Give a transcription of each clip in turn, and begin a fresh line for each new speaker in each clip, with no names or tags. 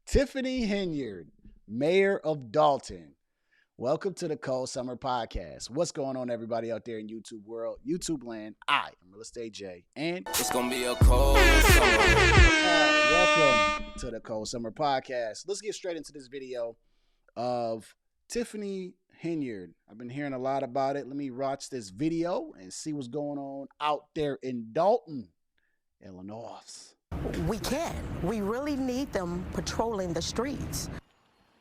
Tiffany Henyard, mayor of Dolton. Welcome to the Cold Summer Podcast. What's going on, everybody out there in YouTube world, YouTube land? I am Real Estate J, and
it's gonna be a cold summer.
Welcome to the Cold Summer Podcast. Let's get straight into this video of Tiffany Henyard. I've been hearing a lot about it. Let me watch this video and see what's going on out there in Dolton, Illinois.
We can. We really need them patrolling the streets.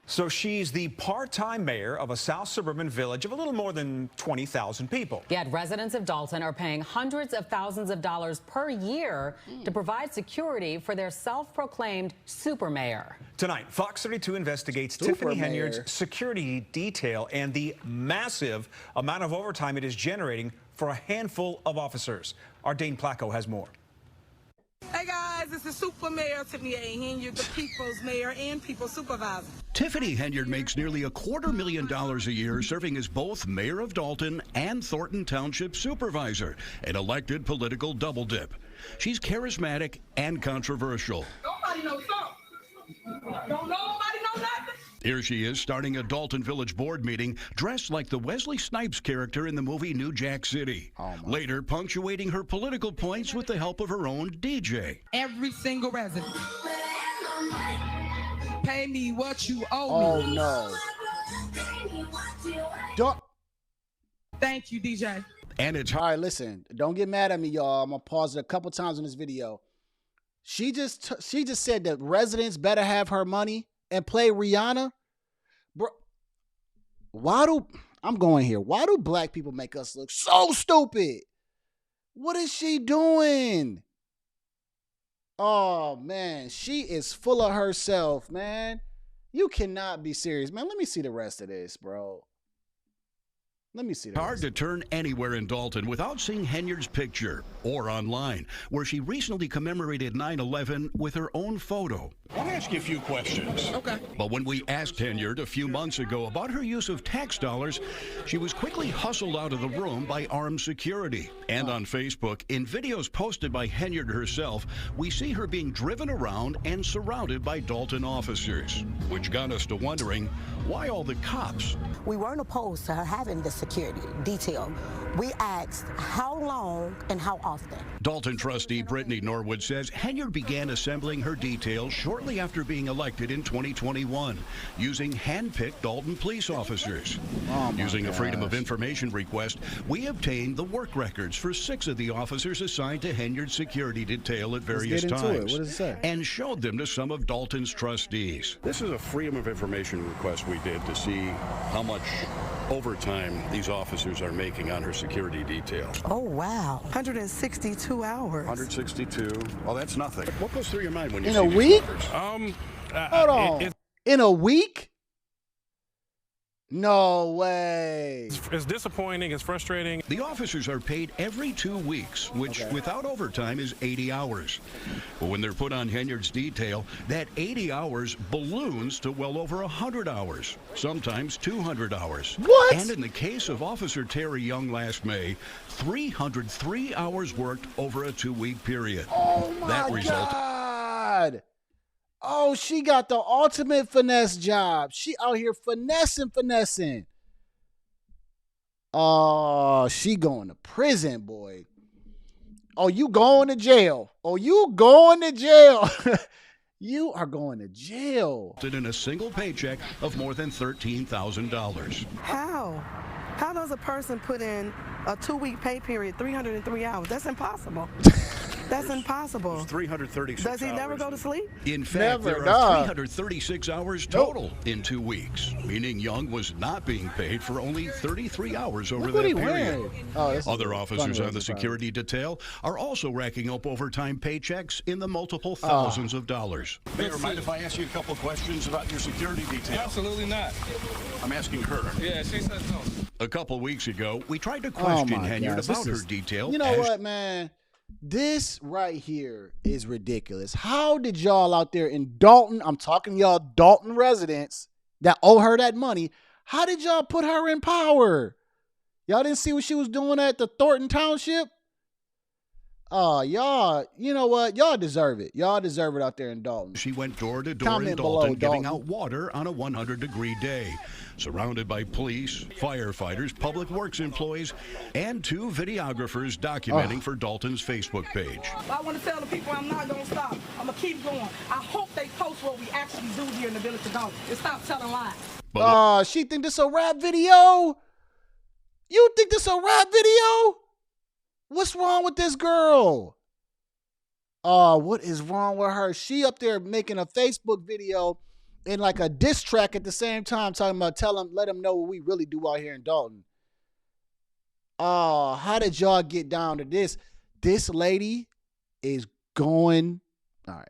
So she's the part-time mayor of a South suburban village of a little more than 20,000 people.
Yet residents of Dolton are paying hundreds of thousands of dollars per year to provide security for their self-proclaimed super mayor.
Tonight, Fox 32 investigates Tiffany Henyard's security detail and the massive amount of overtime it is generating for a handful of officers. Our Dane Placco has more.
Hey guys, this is Super Mayor Tiffany Henyard, the People's Mayor and People's Supervisor.
Tiffany Henyard makes nearly $250,000 a year serving as both mayor of Dolton and Thornton township supervisor, an elected political double dip. She's charismatic and controversial.
Nobody knows something. Don't nobody know nothing.
Here she is starting a Dolton Village board meeting dressed like the Wesley Snipes character in the movie New Jack City. Later punctuating her political points with the help of her own DJ.
Every single resident. Pay me what you owe me.
Oh no. Don't.
Thank you, DJ.
And it's
All right, listen. Don't get mad at me, y'all. I'm gonna pause it a couple times in this video. She just said that residents better have her money and play Rihanna. Bro, why do black people make us look so stupid? What is she doing? Oh man, she is full of herself, man. You cannot be serious, man. Let me see the rest of this, bro. Let me see.
Hard to turn anywhere in Dolton without seeing Henyard's picture or online, where she recently commemorated 9/11 with her own photo. I want to ask you a few questions.
Okay.
But when we asked Henyard a few months ago about her use of tax dollars, she was quickly hustled out of the room by armed security. And on Facebook, in videos posted by Henyard herself, we see her being driven around and surrounded by Dolton officers, which got us to wondering, why all the cops?
We weren't opposed to her having the security detail. We asked how long and how often.
Dolton trustee Brittany Norwood says Henyard began assembling her detail shortly after being elected in 2021, using hand-picked Dolton police officers. Using a Freedom of Information request, we obtained the work records for 6 of the officers assigned to Henyard's security detail at various times.
What does it say?
And showed them to some of Dolton's trustees.
This is a Freedom of Information request we did to see how much overtime these officers are making on her security detail.
Oh, wow. 162 hours.
162. Well, that's nothing. What goes through your mind when you
In
see
a
these
week?
numbers?
Hold on. In a week? No way.
It's disappointing. It's frustrating.
The officers are paid every 2 weeks, which without overtime is 80 hours. But when they're put on Henyard's detail, that 80 hours balloons to well over 100 hours, sometimes 200 hours.
What?
And in the case of Officer Terry Young last May, 303 hours worked over a 2-week period.
Oh my God. Oh, she got the ultimate finesse job. She out here finessing. Oh, she going to prison, boy. Oh, you going to jail. You are going to jail.
In a single paycheck of more than $13,000.
How does a person put in a 2-week pay period, 303 hours? That's impossible. That's impossible.
336
Does he never
hours.
go to sleep?
In fact, there are 336 hours total in 2 weeks, meaning Young was not being paid for only 33 hours over that period. Other officers on the security detail are also racking up overtime paychecks in the multiple thousands of dollars.
Mayor, mind if I ask you a couple of questions about your security detail?
Absolutely not.
I'm asking her.
Yeah, she said no.
A couple weeks ago, we tried to question Henyard about her detail.
You know what, man? This right here is ridiculous. How did y'all out there in Dolton, I'm talking to y'all Dolton residents that owe her that money, how did y'all put her in power? Y'all didn't see what she was doing at the Thornton township? Oh, y'all, you know what? Y'all deserve it. Y'all deserve it out there in Dolton.
She went door to door in
Comment below,
Dolton, giving
Dolton.
out water on a 100-degree day. Surrounded by police, firefighters, public works employees, and 2 videographers documenting for Dolton's Facebook page.
I want to tell the people I'm not going to stop. I'm going to keep going. I hope they post what we actually do here in the village of Dolton and stop telling lies.
Oh, she think this a rap video? You think this a rap video? What's wrong with this girl? Oh, what is wrong with her? She up there making a Facebook video and like a diss track at the same time, talking about let them know what we really do out here in Dolton. Oh, how did y'all get down to this? This lady is going. All right,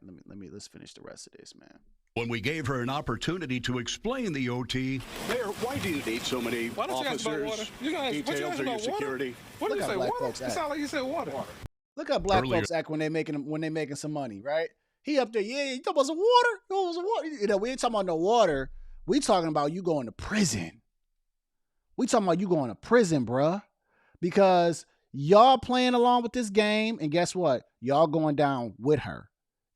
let's finish the rest of this, man.
When we gave her an opportunity to explain the OT,
Mayor, why do you need so many officers, details, or your security?
What did you say? Water?
Folks
It sounded like you said water.
Look how black
Earlier.
folks act when they making some money, right? He up there, yeah, you talking about some water? You want some water? You know, we ain't talking about no water. We talking about you going to prison. We talking about you going to prison, bruh. Because y'all playing along with this game, and guess what? Y'all going down with her.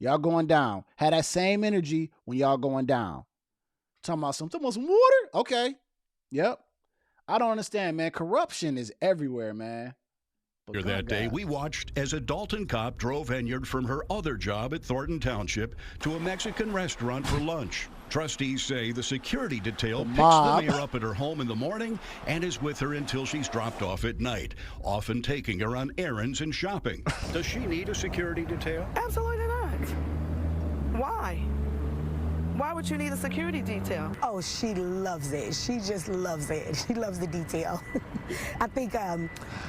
Y'all going down. Had that same energy when y'all going down. Talking about some water? Okay. Yep. I don't understand, man. Corruption is everywhere, man. But
that day, we watched as a Dolton cop drove Henyard from her other job at Thornton Township to a Mexican restaurant for lunch. Trustees say the security detail picks the mayor up at her home in the morning and is with her until she's dropped off at night, often taking her on errands and shopping.
Does she need a security detail?
Absolutely not. Why? Why would you need a security detail?
Oh, she loves it. She just loves it. She loves the detail. I think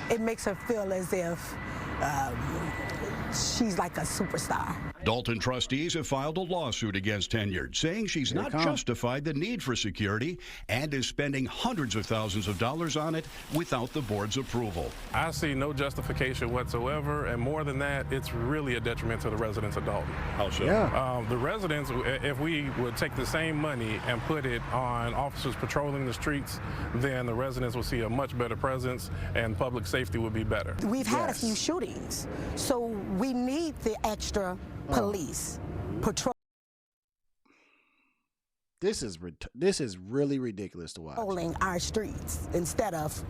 it makes her feel as if she's like a superstar.
Dolton trustees have filed a lawsuit against Henyard, saying she's not justified the need for security and is spending hundreds of thousands of dollars on it without the board's approval.
I see no justification whatsoever, and more than that, it's really a detriment to the residents of Dolton.
How so?
Yeah.
The residents, if we would take the same money and put it on officers patrolling the streets, then the residents will see a much better presence and public safety would be better.
We've had a few shootings, so we need the extra police patrol.
This is really ridiculous to watch.
Patrolling our streets instead of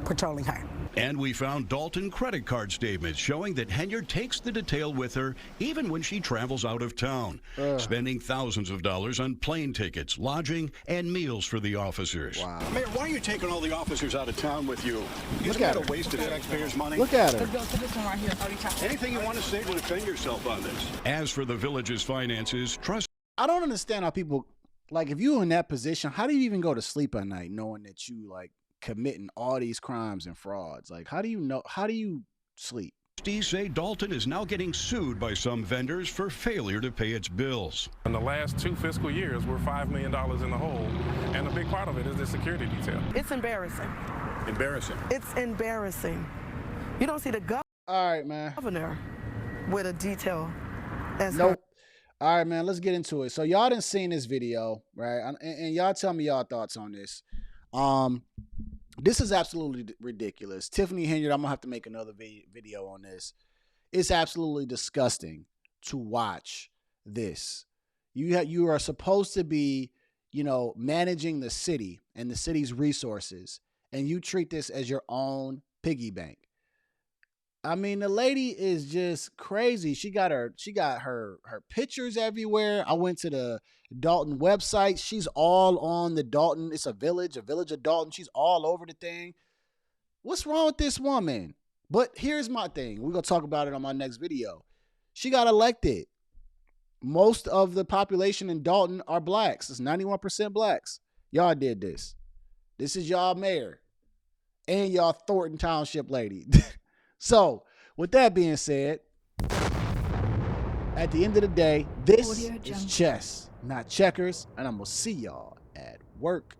patrolling her.
And we found Dolton credit card statements showing that Henyard takes the detail with her even when she travels out of town, spending thousands of dollars on plane tickets, lodging, and meals for the officers.
Wow.
Mayor, why are you taking all the officers out of town with you?
Look
Isn't
at
that
her.
a waste of taxpayers' money?
Look at her.
Let's go to this one right here.
Anything you want to say to defend yourself on this?
As for the village's finances,
I don't understand how people, like, if you're in that position, how do you even go to sleep at night knowing that you, like, committing all these crimes and frauds? Like, how do you sleep?
trustees say Dolton is now getting sued by some vendors for failure to pay its bills.
In the last 2 fiscal years, we're $5 million in the hole, and a big part of it is the security detail.
It's embarrassing.
Embarrassing.
It's embarrassing. You don't see the
all right, man.
governor with a detail as
Nope. All right, man, let's get into it. So y'all done seen this video, right? And y'all tell me y'all thoughts on this. This is absolutely ridiculous. Tiffany Henyard, I'm gonna have to make another video on this. It's absolutely disgusting to watch this. You are supposed to be, managing the city and the city's resources, and you treat this as your own piggy bank. I mean, the lady is just crazy. She got her pictures everywhere. I went to the Dolton website. She's all on the Dolton. It's a village of Dolton. She's all over the thing. What's wrong with this woman? But here's my thing. We're going to talk about it on my next video. She got elected. Most of the population in Dolton are blacks. It's 91% blacks. Y'all did this. This is y'all mayor and y'all Thornton Township lady. So, with that being said, at the end of the day, this is chess, not checkers, and I'm going to see y'all at work.